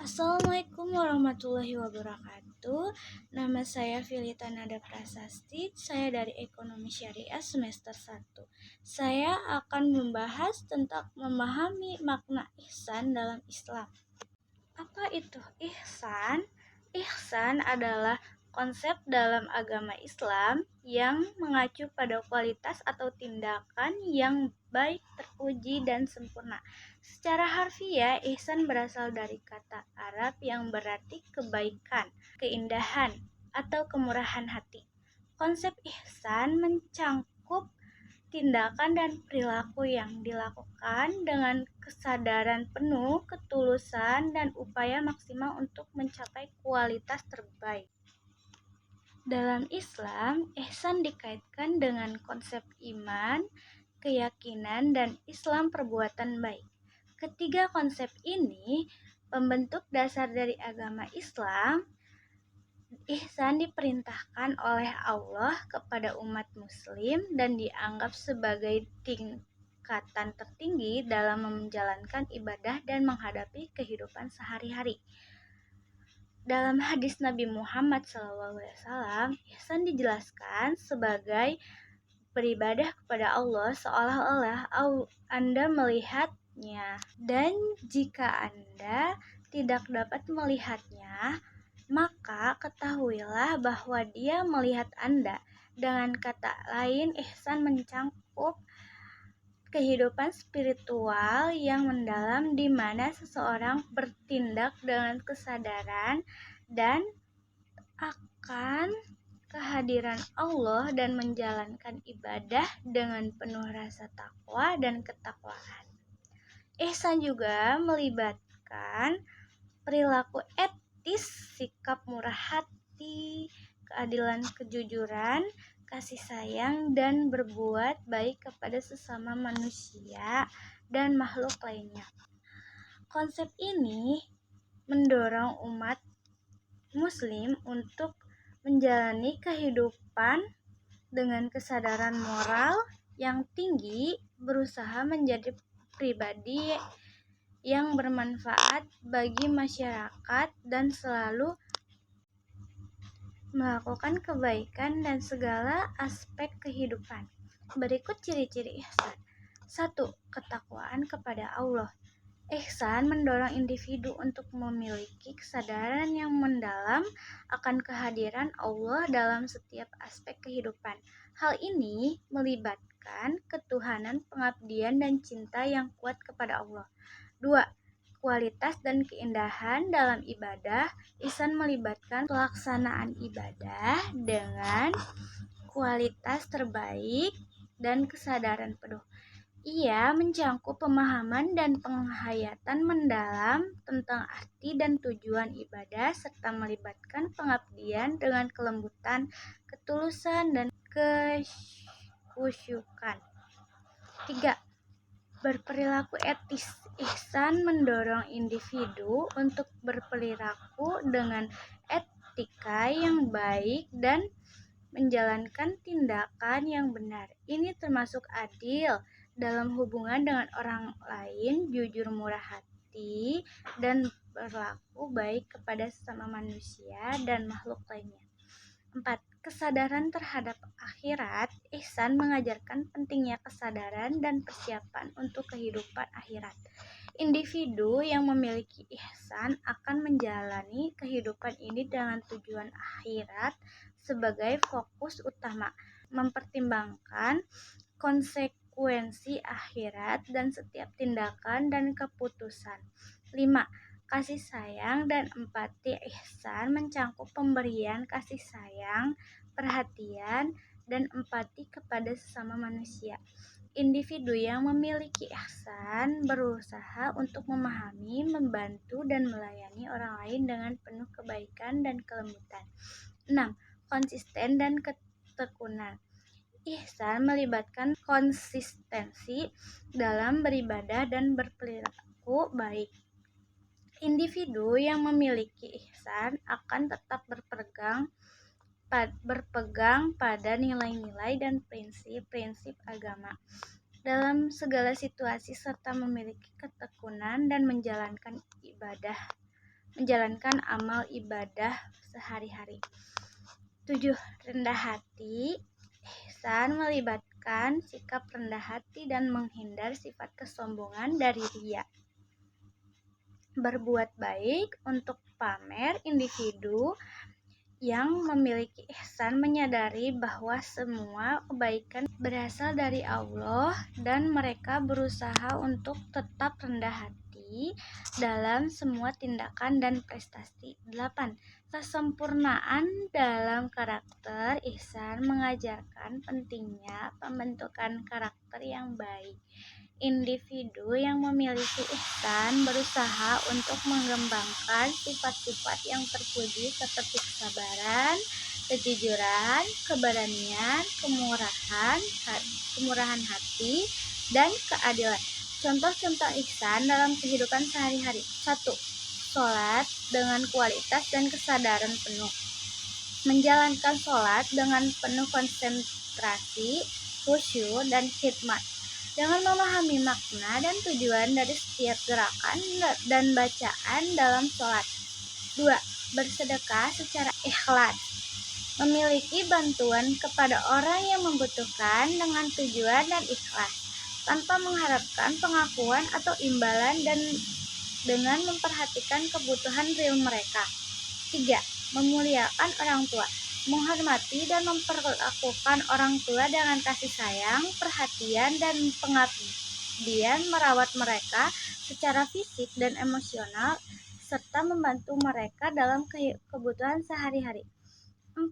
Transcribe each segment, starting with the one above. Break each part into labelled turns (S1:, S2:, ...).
S1: Assalamualaikum warahmatullahi wabarakatuh. Nama saya Filita Nada Prasasti. Saya dari Ekonomi Syariah semester 1. Saya akan membahas tentang memahami makna ihsan dalam Islam. Apa itu ihsan? Ihsan adalah konsep dalam agama Islam yang mengacu pada kualitas atau tindakan yang baik, terpuji, dan sempurna. Secara harfiah, ihsan berasal dari kata Arab yang berarti kebaikan, keindahan, atau kemurahan hati. Konsep ihsan mencangkup tindakan dan perilaku yang dilakukan dengan kesadaran penuh, ketulusan, dan upaya maksimal untuk mencapai kualitas terbaik. Dalam Islam, ihsan dikaitkan dengan konsep iman, keyakinan, dan Islam perbuatan baik. Ketiga konsep ini pembentuk dasar dari agama Islam. Ihsan diperintahkan oleh Allah kepada umat muslim dan dianggap sebagai tingkatan tertinggi dalam menjalankan ibadah dan menghadapi kehidupan sehari-hari. Dalam hadis Nabi Muhammad SAW, ihsan dijelaskan sebagai beribadah kepada Allah seolah-olah Anda melihatnya, dan jika Anda tidak dapat melihatnya, maka ketahuilah bahwa Dia melihat Anda. Dengan kata lain, ihsan mencangkup kehidupan spiritual yang mendalam di mana seseorang bertindak dengan kesadaran dan akan kehadiran Allah dan menjalankan ibadah dengan penuh rasa takwa dan ketakwaan. Ihsan juga melibatkan perilaku etis, sikap murah hati, keadilan, kejujuran, kasih sayang, dan berbuat baik kepada sesama manusia dan makhluk lainnya. Konsep ini mendorong umat muslim untuk menjalani kehidupan dengan kesadaran moral yang tinggi, berusaha menjadi pribadi yang bermanfaat bagi masyarakat dan selalu melakukan kebaikan dan segala aspek kehidupan. Berikut ciri-ciri ihsan. 1. Ketakwaan kepada Allah. Ihsan mendorong individu untuk memiliki kesadaran yang mendalam akan kehadiran Allah dalam setiap aspek kehidupan. Hal ini melibatkan ketuhanan, pengabdian, dan cinta yang kuat kepada Allah. 2. Kualitas dan keindahan dalam ibadah. Ihsan melibatkan pelaksanaan ibadah dengan kualitas terbaik dan kesadaran penuh. Ia mencangkup pemahaman dan penghayatan mendalam tentang arti dan tujuan ibadah serta melibatkan pengabdian dengan kelembutan, ketulusan, dan kekhusyukan. 3. Berperilaku etis. Ihsan mendorong individu untuk berperilaku dengan etika yang baik dan menjalankan tindakan yang benar. Ini termasuk adil dalam hubungan dengan orang lain, jujur, murah hati, dan berlaku baik kepada sesama manusia dan makhluk lainnya. 4. Kesadaran terhadap akhirat. Ihsan mengajarkan pentingnya kesadaran dan persiapan untuk kehidupan akhirat. Individu yang memiliki ihsan akan menjalani kehidupan ini dengan tujuan akhirat sebagai fokus utama, mempertimbangkan konsekuensi akhirat dan setiap tindakan dan keputusan. 5. Kasih sayang dan empati. Ihsan mencangkup pemberian kasih sayang, perhatian, dan empati kepada sesama manusia. Individu yang memiliki ihsan berusaha untuk memahami, membantu, dan melayani orang lain dengan penuh kebaikan dan kelembutan. 6. Konsisten dan ketekunan. Ihsan melibatkan konsistensi dalam beribadah dan berperilaku baik. Individu yang memiliki ihsan akan tetap berpegang pada nilai-nilai dan prinsip-prinsip agama dalam segala situasi serta memiliki ketekunan dan menjalankan ibadah menjalankan amal ibadah sehari-hari. 7. Rendah hati. Ihsan melibatkan sikap rendah hati dan menghindar sifat kesombongan dari riya. Berbuat baik untuk pamer. Individu yang memiliki ihsan menyadari bahwa semua kebaikan berasal dari Allah dan mereka berusaha untuk tetap rendah hati dalam semua tindakan dan prestasi. 8. Kesempurnaan dalam karakter. Ihsan mengajarkan pentingnya pembentukan karakter yang baik. Individu yang memiliki ihsan berusaha untuk mengembangkan sifat-sifat yang terpuji seperti kesabaran, kejujuran, keberanian, kemurahan hati, dan keadilan. Contoh-contoh ihsan dalam kehidupan sehari-hari. 1. Sholat dengan kualitas dan kesadaran penuh. Menjalankan sholat dengan penuh konsentrasi, khusyuk, dan khidmat. Dengan memahami makna dan tujuan dari setiap gerakan dan bacaan dalam sholat. 2. Bersedekah secara ikhlas. Memiliki bantuan kepada orang yang membutuhkan dengan tujuan dan ikhlas, tanpa mengharapkan pengakuan atau imbalan dan dengan memperhatikan kebutuhan real mereka. 3. Memuliakan orang tua. Menghormati dan memperlakukan orang tua dengan kasih sayang, perhatian, dan pengabdian, merawat mereka secara fisik dan emosional, serta membantu mereka dalam kebutuhan sehari-hari. 4.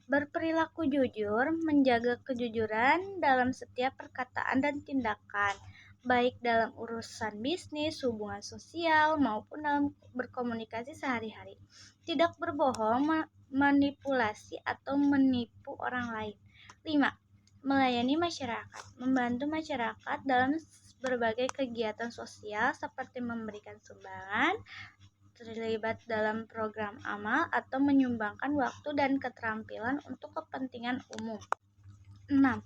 S1: Berperilaku jujur. Menjaga kejujuran dalam setiap perkataan dan tindakan, baik dalam urusan bisnis, hubungan sosial, maupun dalam berkomunikasi sehari-hari. Tidak berbohong, manipulasi, atau menipu orang lain. 5. Melayani masyarakat. Membantu masyarakat dalam berbagai kegiatan sosial seperti memberikan sumbangan, terlibat dalam program amal, atau menyumbangkan waktu dan keterampilan untuk kepentingan umum. 6.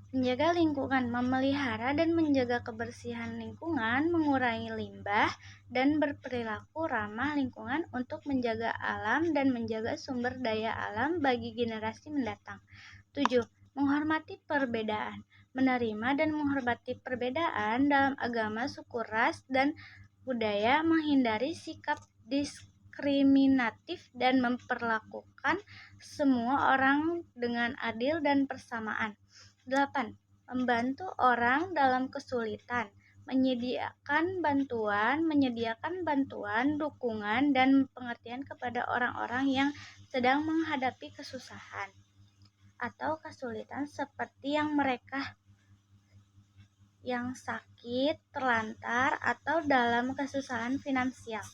S1: Menjaga lingkungan. Memelihara dan menjaga kebersihan lingkungan, mengurangi limbah, dan berperilaku ramah lingkungan untuk menjaga alam dan menjaga sumber daya alam bagi generasi mendatang. 7. Menghormati perbedaan. Menerima dan menghormati perbedaan dalam agama, suku, ras, dan budaya, menghindari sikap diskriminatif, dan memperlakukan semua orang dengan adil dan persamaan. 8. Membantu orang dalam kesulitan. Menyediakan bantuan, dukungan, dan pengertian kepada orang-orang yang sedang menghadapi kesusahan atau kesulitan seperti mereka yang sakit, terlantar, atau dalam kesusahan finansial.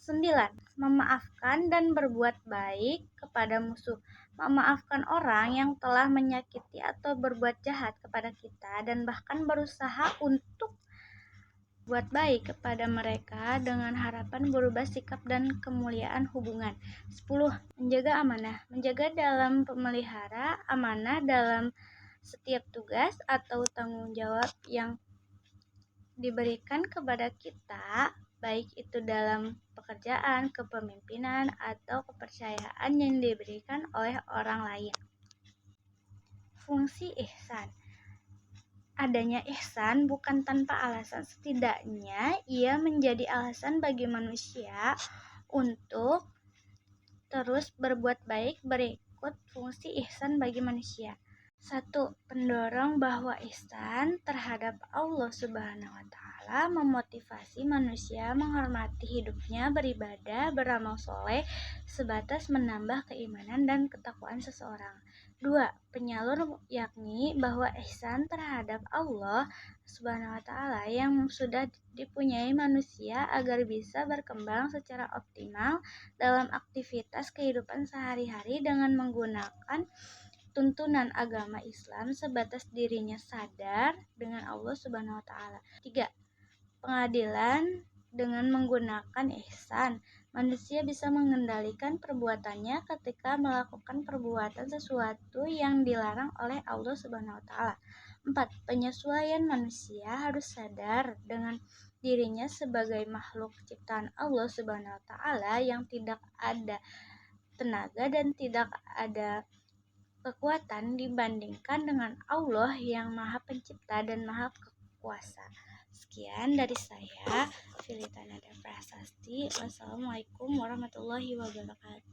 S1: 9. Memaafkan dan berbuat baik kepada musuh. Memaafkan orang yang telah menyakiti atau berbuat jahat kepada kita dan bahkan berusaha untuk buat baik kepada mereka dengan harapan berubah sikap dan kemuliaan hubungan. 10. Menjaga amanah. Menjaga dalam memelihara amanah dalam setiap tugas atau tanggung jawab yang diberikan kepada kita, baik itu dalam pekerjaan, kepemimpinan, atau kepercayaan yang diberikan oleh orang lain. Fungsi ihsan. Adanya ihsan bukan tanpa alasan. Setidaknya ia menjadi alasan bagi manusia untuk terus berbuat baik. Berikut fungsi ihsan bagi manusia. 1. Pendorong bahwa ihsan terhadap Allah Subhanahu wa Ta'ala memotivasi manusia menghormati hidupnya, beribadah, beramal soleh sebatas menambah keimanan dan ketakwaan seseorang. 2. Penyalur, yakni bahwa ihsan terhadap Allah Subhanahu wa Ta'ala yang sudah dipunyai manusia agar bisa berkembang secara optimal dalam aktivitas kehidupan sehari-hari dengan menggunakan tuntunan agama Islam sebatas dirinya sadar dengan Allah Subhanahu wa Ta'ala. 3. Pengadilan. Dengan menggunakan ihsan, manusia bisa mengendalikan perbuatannya ketika melakukan perbuatan sesuatu yang dilarang oleh Allah Subhanahu wa Ta'ala. 4. Penyesuaian. Manusia harus sadar dengan dirinya sebagai makhluk ciptaan Allah Subhanahu wa taala yang tidak ada tenaga dan tidak ada kekuatan dibandingkan dengan Allah yang Maha Pencipta dan Maha Kuasa. Sekian dari saya, Filitanada Prasasti. Wassalamualaikum warahmatullahi wabarakatuh.